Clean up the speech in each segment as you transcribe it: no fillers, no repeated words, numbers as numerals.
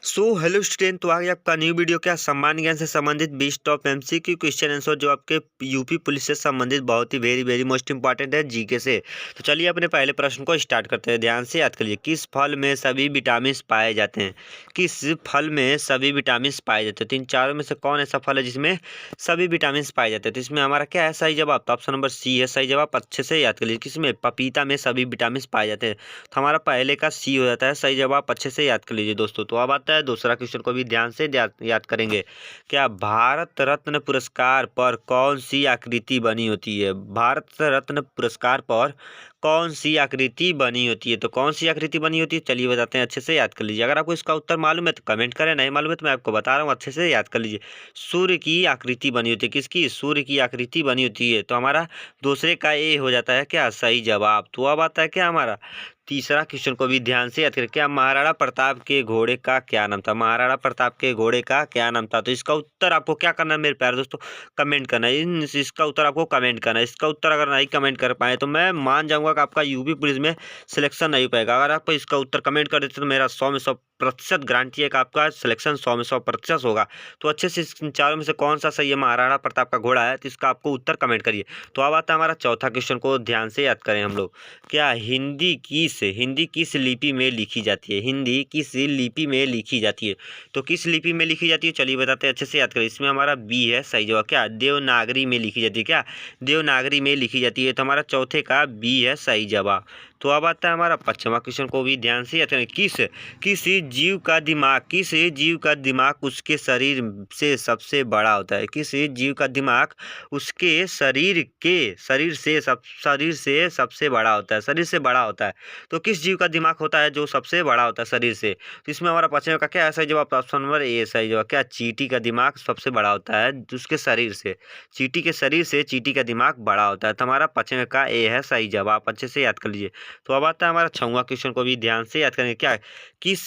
Hello student, तो आगे आपका न्यू वीडियो क्या सामान्य ज्ञान से संबंधित 20 टॉप एमसीक्यू क्वेश्चन आंसर जो आपके यूपी पुलिस से संबंधित बहुत ही वेरी वेरी मोस्ट इंपॉर्टेंट है जीके से। तो चलिए अपने पहले प्रश्न को स्टार्ट करते हैं। ध्यान से याद करिए, किस फल में सभी विटामिन पाए जाते हैं? किस फल में सभी विटामिन पाए जाते हैं? तो इन चारों में से कौन ऐसा फल है जिसमें सभी विटामिन पाए जाते हैं? तो इसमें हमारा क्या है सही जवाब? तो ऑप्शन नंबर सी है सही जवाब। अच्छे से याद कर लीजिए, किसमें? पपीता में सभी विटामिन पाए जाते हैं। तो हमारा पहले का सी हो जाता है सही जवाब। अच्छे से याद कर लीजिए दोस्तों। तो अब आता है दूसरा क्वेश्चन को भी ध्यान से याद करेंगे। क्या भारत रत्न पुरस्कार पर कौन सी आकृति बनी होती है? भारत रत्न पुरस्कार पर कौन सी आकृति बनी होती है? तो कौन सी आकृति बनी होती है चलिए बताते हैं। अच्छे से याद कर लीजिए। अगर आपको इसका उत्तर मालूम है तो कमेंट करें, नहीं मालूम है तो मैं आपको बता रहा हूँ। अच्छे से याद कर लीजिए। सूर्य की आकृति बनी होती है। किसकी? सूर्य की आकृति बनी होती है। तो हमारा दूसरे का ए हो जाता है क्या सही जवाब। तो अब आता है क्या हमारा तीसरा क्वेश्चन को भी ध्यान से याद करें। क्या महाराणा प्रताप के घोड़े का क्या नाम था? महाराणा प्रताप के घोड़े का क्या नाम था? तो इसका उत्तर आपको क्या करना है मेरे प्यारे दोस्तों? कमेंट करना है। इसका उत्तर आपको कमेंट करना है। इसका उत्तर अगर नहीं कमेंट कर पाए तो मैं मान जाऊंगा कि आपका यूपी पुलिस में सिलेक्शन नहीं हो पाएगा। अगर आप इसका उत्तर कमेंट कर देते तो मेरा 100% गारंटी है कि आपका सिलेक्शन 100% होगा। तो अच्छे से इन चारों में से कौन सा सही है महाराणा प्रताप का घोड़ा है? तो इसका आपको उत्तर कमेंट करिए। तो अब आता है हमारा चौथा क्वेश्चन को ध्यान से याद करें हम लोग। क्या हिंदी किस लिपि में लिखी जाती है? हिंदी किस लिपि में लिखी जाती है? तो किस लिपि में लिखी जाती है चलिए बताते हैं। अच्छे से याद करें। इसमें हमारा बी है सही जवाब। क्या? देवनागरी में लिखी जाती है। क्या? देवनागरी में लिखी जाती है। तो हमारा चौथे का बी है सही जवाब। तो अब आता है हमारा पांचवा क्वेश्चन को भी ध्यान से याद करें। किस जीव का दिमाग उसके शरीर से सबसे बड़ा होता है? किस जीव का दिमाग उसके शरीर से सबसे बड़ा होता है? शरीर से बड़ा होता है। तो किस जीव का दिमाग होता है जो सबसे बड़ा होता है शरीर से? तो इसमें हमारा पांचवें का क्या है सही जवाब? ऑप्शन नंबर ए सही जवाब। क्या? चींटी का दिमाग सबसे बड़ा होता है उसके शरीर से। चींटी के शरीर से चींटी का दिमाग बड़ा होता है। तो हमारा पांचवें का ए है सही जवाब। अच्छे से याद कर लीजिए। तो अब आता है हमारा छठवां क्वेश्चन को भी ध्यान से याद करेंगे। क्या? किस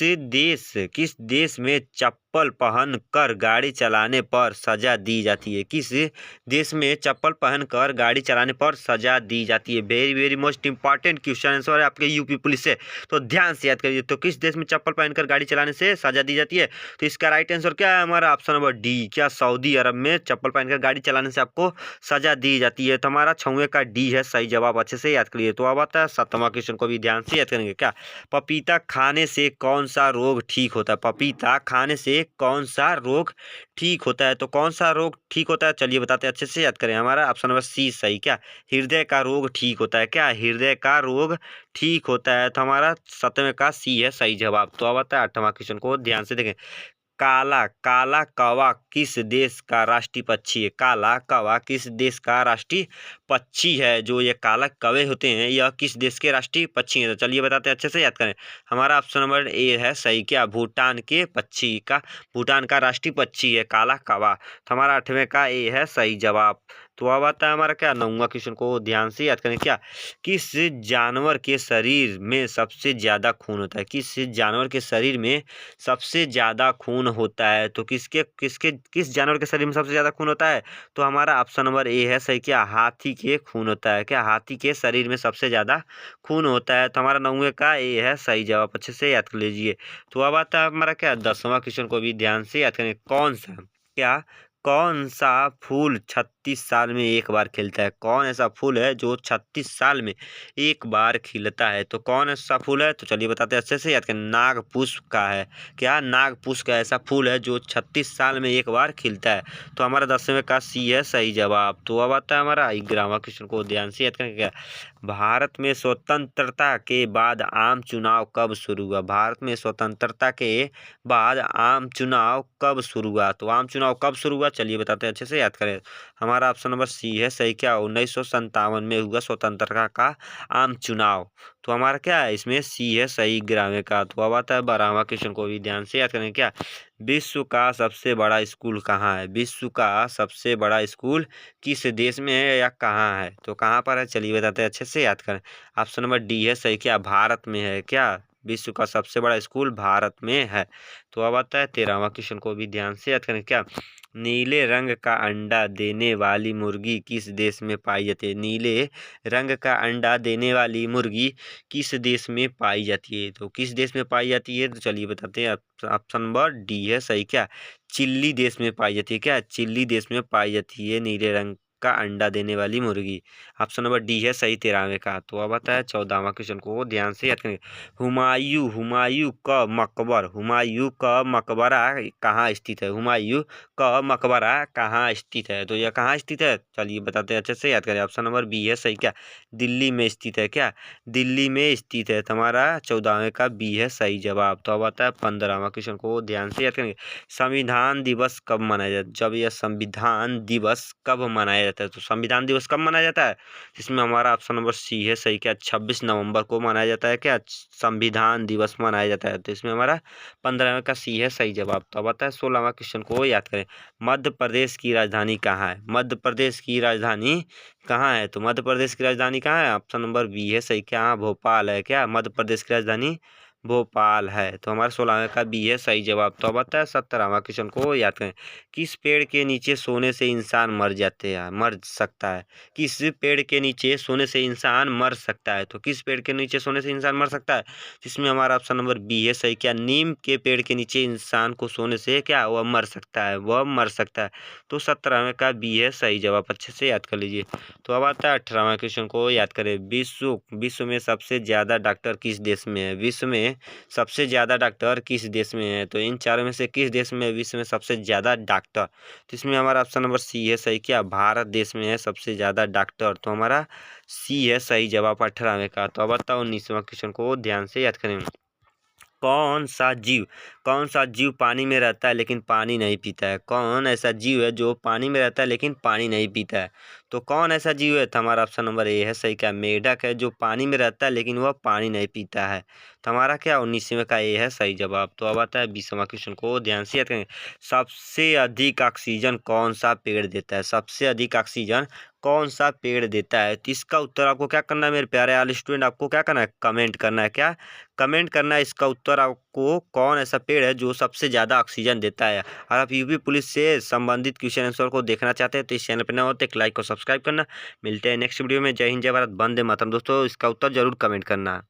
देश में चप्पल पहनकर गाड़ी चलाने पर सजा दी जाती है? किस देश में चप्पल पहनकर गाड़ी चलाने पर सजा दी जाती है? Very very most important question answer है आपके यूपी पुलिस से। तो ध्यान से याद करिए। तो किस देश में चप्पल पहनकर गाड़ी चलाने से सजा दी जाती है? तो इसका राइट आंसर क्या है हमारा? Option number D. क्या? सऊदी अरब में चप्पल पहनकर गाड़ी चलाने से आपको सजा दी जाती है। तो हमारा छवे का डी है सही जवाब। अच्छे से याद करिए। तो अब आता है सातवां क्वेश्चन को भी ध्यान से याद करेंगे। क्या? पपीता खाने से कौन सा रोग ठीक होता है? पपीता खाने से कौन सा रोग ठीक होता है? तो कौन सा रोग ठीक होता है चलिए बताते हैं। अच्छे से याद करें। हमारा ऑप्शन नंबर सी सही। क्या? हृदय का रोग ठीक होता है। क्या? हृदय का रोग ठीक होता है। तो हमारा सतवें का सी है सही जवाब। तो अब आता है आठवां क्वेश्चन को ध्यान से देखें। काला काला कौवा किस देश का राष्ट्रीय पक्षी है? काला कौवा किस देश का राष्ट्रीय पक्षी है? जो ये काला कौवे होते हैं यह किस देश के राष्ट्रीय पक्षी हैं? तो चलिए बताते हैं। अच्छे से याद करें। हमारा ऑप्शन नंबर ए है सही। क्या? भूटान का राष्ट्रीय पक्षी है काला कौवा। तो हमारा आठवें का ए है सही जवाब। तो अब आता है हमारा क्या नौवां क्वेश्चन को ध्यान से याद करें। क्या? किस जानवर के शरीर में सबसे ज्यादा खून होता है? किस जानवर के शरीर में सबसे ज्यादा खून होता है? तो किस जानवर के शरीर में सबसे ज्यादा खून होता है? तो हमारा ऑप्शन नंबर ए है सही। क्या? हाथी के खून होता है। क्या? हाथी के शरीर में सबसे ज्यादा खून होता है। तो हमारा नौवे का ए है सही जवाब। अच्छे से याद कर लीजिए। तो अब आता है हमारा क्या दसवां क्वेश्चन को भी ध्यान से याद करें। कौन सा फूल 36 साल में एक बार खिलता है? कौन ऐसा फूल है जो 36 साल में एक बार खिलता है? तो कौन ऐसा फूल है? तो चलिए बताते हैं। अच्छे से याद करें। नागपुष्प का है। क्या? नागपुष्प का ऐसा फूल है जो 36 साल में एक बार खिलता है। तो हमारा 10वें का सी है सही जवाब। तो अब आता है हमारा 11वां क्वेश्चन को ध्यान से याद करें। क्या? भारत में स्वतंत्रता के बाद आम चुनाव कब शुरू हुआ? भारत में स्वतंत्रता के बाद आम चुनाव कब शुरू हुआ? तो आम चुनाव कब शुरू हुआ चलिए बताते हैं। अच्छे से याद करें। हमारा ऑप्शन नंबर सी है सही। क्या? 1957 में हुआ स्वतंत्रता का आम चुनाव। तो हमारा क्या है इसमें सी है सही 11वें का। तो अब आता है 12वां क्वेश्चन को भी ध्यान से याद करें। क्या? विश्व का सबसे बड़ा स्कूल कहाँ है? विश्व का सबसे बड़ा स्कूल किस देश में है या कहाँ है? तो कहाँ पर है चलिए बताते हैं। अच्छे से याद करें। ऑप्शन नंबर डी है सही। क्या? भारत में है। क्या? विश्व का सबसे बड़ा स्कूल भारत में है। तो अब आता है 13वां क्वेश्चन को भी ध्यान से याद करें। क्या? नीले रंग का अंडा देने वाली मुर्गी किस देश में पाई जाती है? नीले रंग का अंडा देने वाली मुर्गी किस देश में पाई जाती है? तो किस देश में पाई जाती है? तो चलिए बताते हैं। ऑप्शन नंबर डी है सही। क्या चिल्ली देश में पाई जाती है? क्या चिल्ली देश में पाई जाती है नीले रंग का अंडा देने वाली मुर्गी? ऑप्शन नंबर डी है सही 13वें का। तो अब आता है 14वां क्वेश्चन को ध्यान से याद करेंगे। हुमायूं का मकबरा कहाँ स्थित है? हुमायूं का मकबरा कहाँ स्थित है? तो यह कहाँ स्थित है? चलिए बताते हैं, अच्छे से याद करें। ऑप्शन नंबर बी है सही। क्या दिल्ली में स्थित है? क्या दिल्ली में स्थित है? तो हमारा 14वें का बी है सही जवाब। तो अब आता है 15वां क्वेश्चन को ध्यान से याद करेंगे। संविधान दिवस कब मनाया जाता है? जब यह संविधान दिवस कब मनाया जाता है? तो संविधान दिवस कब मनाया जाता है? इसमें हमारा ऑप्शन नंबर सी है सही। क्या 26 नवंबर को मनाया जाता है? क्या संविधान दिवस मनाया जाता है? तो इसमें हमारा 15वें का सी है सही जवाब। तो अब आता है 16वां क्वेश्चन को याद करें। मध्य प्रदेश की राजधानी कहाँ है? मध्य प्रदेश की राजधानी कहाँ है? तो मध्य प्रदेश की राजधानी कहाँ है? ऑप्शन नंबर बी है सही। क्या भोपाल है? क्या मध्य प्रदेश की राजधानी भोपाल है? तो हमारा 16वें का बी है सही जवाब। तो अब आता है 17वां क्वेश्चन को याद करें। किस पेड़ के नीचे सोने से इंसान मर सकता है? किस पेड़ के नीचे सोने से इंसान मर सकता है? तो किस पेड़ के नीचे सोने से इंसान मर सकता है? इसमें हमारा ऑप्शन नंबर बी है सही। क्या नीम के पेड़ के नीचे इंसान को सोने से क्या वह मर सकता है? वह मर सकता है। तो 17वें का बी है सही जवाब। अच्छे से याद कर लीजिए। तो अब आता है 18वां क्वेश्चन को याद करें। विश्व में सबसे ज़्यादा डॉक्टर किस देश में है? विश्व में सबसे ज़्यादा डॉक्टर किस देश में है? तो इन चारों में से किस देश में विश्व में सबसे ज़्यादा डॉक्टर? तो इसमें हमारा ऑप्शन नंबर सी है सही। क्या भारत देश में है सबसे ज़्यादा डॉक्टर? तो हमारा सी है सही जवाब 18वें का। तो अब आता है 19वां क्वेश्चन को ध्यान से याद करें। कौन सा जीव पानी में रहता है लेकिन पानी नहीं पीता है? कौन ऐसा जीव है जो पानी में रहता है लेकिन पानी नहीं पीता है? तो कौन ऐसा जीव है? तो हमारा ऑप्शन नंबर ए है सही। क्या मेढक है जो पानी में रहता है लेकिन वह पानी नहीं पीता है? तो हमारा क्या 19वें का ए है सही जवाब। तो अब आता है 20वां क्वेश्चन को ध्यान से याद करें। सबसे अधिक ऑक्सीजन कौन सा पेड़ देता है? सबसे अधिक ऑक्सीजन कौन सा पेड़ देता है? तो इसका उत्तर आपको क्या करना है मेरे प्यारे आल स्टूडेंट? आपको क्या करना है? कमेंट करना है। क्या कमेंट करना है इसका उत्तर आपको। कौन ऐसा पेड़ है जो सबसे ज़्यादा ऑक्सीजन देता है? और आप यूपी पुलिस से संबंधित क्वेश्चन आंसर को देखना चाहते हैं तो इस चैनल पर नए हो तो एक लाइक और सब्सक्राइब करना। मिलते हैं नेक्स्ट वीडियो में। जय हिंद, जय भारत, वंदे मातरम। दोस्तों इसका उत्तर जरूर कमेंट करना।